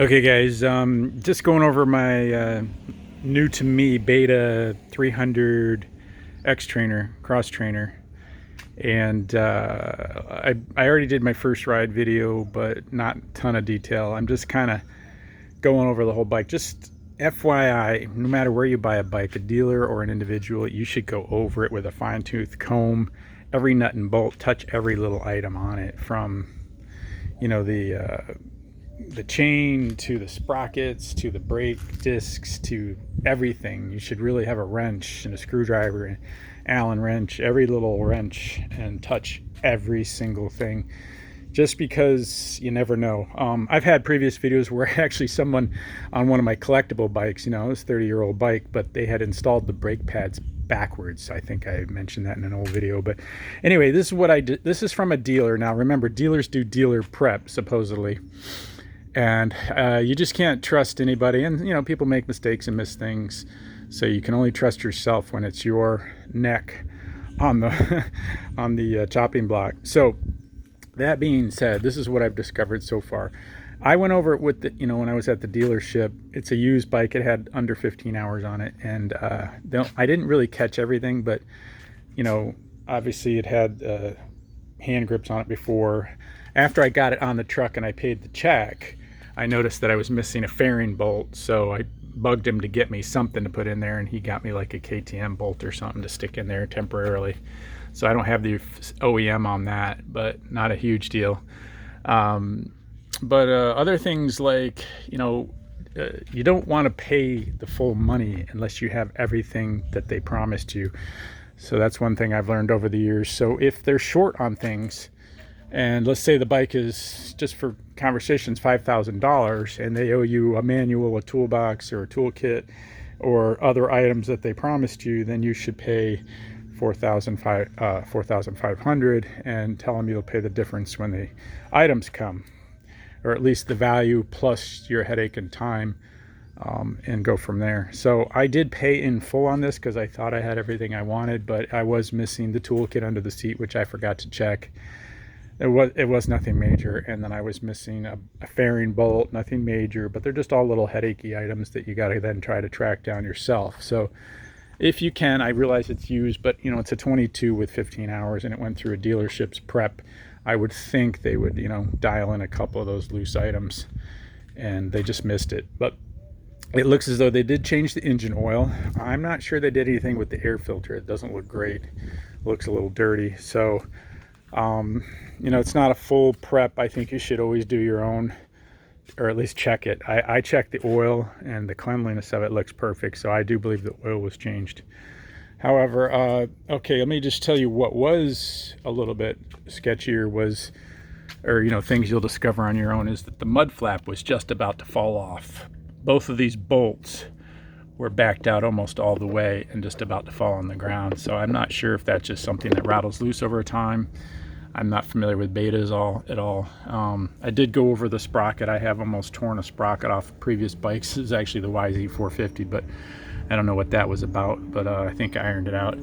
Okay guys, just going over my new to me Beta 300 X trainer, cross trainer. And I already did my first ride video, but not a ton of detail. I'm just kind of going over the whole bike. Just FYI, no matter where you buy a bike, a dealer or an individual, you should go over it with a fine-tooth comb, every nut and bolt, touch every little item on it, from the chain to the sprockets to the brake discs to everything. You should really have a wrench and a screwdriver and Allen wrench, every little wrench, and touch every single thing, just because you never know. I've had previous videos where actually someone on one of my collectible bikes, it was a 30-year-old bike, but they had installed the brake pads backwards. I think I mentioned that in an old video. But anyway, this is what I did. This is from a dealer. Now remember, dealers do dealer prep supposedly, and you just can't trust anybody. And people make mistakes and miss things, so you can only trust yourself when it's your neck on the on the chopping block. So that being said, this is what I've discovered so far. I went over it with the, when I was at the dealership. It's a used bike. It had under 15 hours on it, and I didn't really catch everything, but obviously it had hand grips on it before. After I got it on the truck and I paid the check, I noticed that I was missing a fairing bolt, so I bugged him to get me something to put in there, and he got me like a KTM bolt or something to stick in there temporarily. So I don't have the OEM on that, but not a huge deal. But other things like, you don't want to pay the full money unless you have everything that they promised you. So that's one thing I've learned over the years. So if they're short on things, and let's say the bike is, just for conversations, $5,000, and they owe you a manual, a toolbox, or a toolkit, or other items that they promised you, then you should pay $4,500 and tell them you'll pay the difference when the items come, or at least the value plus your headache and time, and go from there. So I did pay in full on this because I thought I had everything I wanted, but I was missing the toolkit under the seat, which I forgot to check. It was nothing major, and then I was missing a fairing bolt, nothing major, but they're just all little headachy items that you got to then try to track down yourself. So if you can, I realize it's used, but it's a 22 with 15 hours, and it went through a dealership's prep. I would think they would dial in a couple of those loose items, and they just missed it. But it looks as though they did change the engine oil. I'm not sure they did anything with the air filter. It doesn't look great. It looks a little dirty. So it's not a full prep. I think you should always do your own, or at least check it. I checked the oil, and the cleanliness of it looks perfect, so I do believe the oil was changed. However, okay, let me just tell you what was a little bit sketchier was, or things you'll discover on your own, is that the mud flap was just about to fall off. Both of these bolts were backed out almost all the way and just about to fall on the ground. So I'm not sure if that's just something that rattles loose over time. I'm not familiar with betas at all. I did go over the sprocket. I have almost torn a sprocket off previous bikes. It's actually the YZ450, but I don't know what that was about, but I think I ironed it out.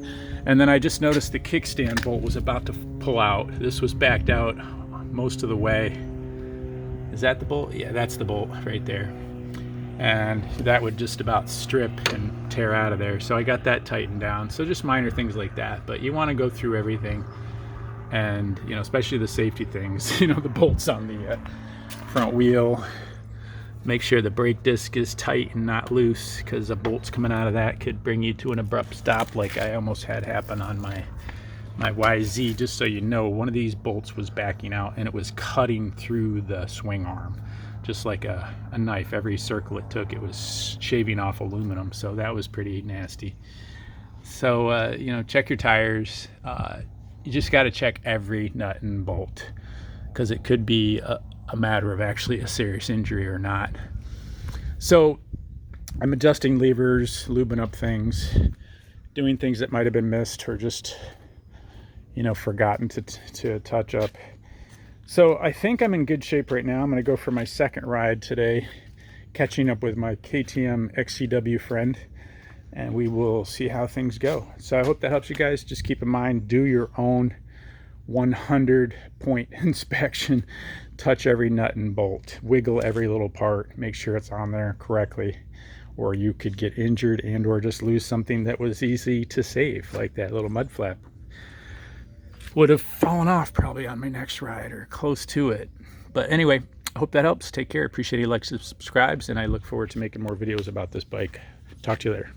And then I just noticed the kickstand bolt was about to pull out. This was backed out most of the way. Is that the bolt? Yeah, that's the bolt right there. And that would just about strip and tear out of there. So I got that tightened down. So just minor things like that, but you want to go through everything. And especially the safety things, the bolts on the front wheel, make sure the brake disc is tight and not loose, because the bolts coming out of that could bring you to an abrupt stop, like I almost had happen on my YZ. Just so you know, one of these bolts was backing out, and it was cutting through the swing arm just like a knife. Every circle it took, it was shaving off aluminum, so that was pretty nasty. So check your tires. You just got to check every nut and bolt, because it could be a matter of actually a serious injury or not. So I'm adjusting levers, lubing up things, doing things that might have been missed or just forgotten to touch up. So I think I'm in good shape right now. I'm going to go for my second ride today, catching up with my KTM XCW friend, and we will see how things go. So I hope that helps you guys. Just keep in mind, do your own 100-point inspection touch every nut and bolt, wiggle every little part, make sure it's on there correctly, or you could get injured and or just lose something that was easy to save, like that little mud flap would have fallen off probably on my next ride or close to it. But anyway, I hope that helps. Take care. Appreciate you likes and subscribes, and I look forward to making more videos about this bike. Talk to you later.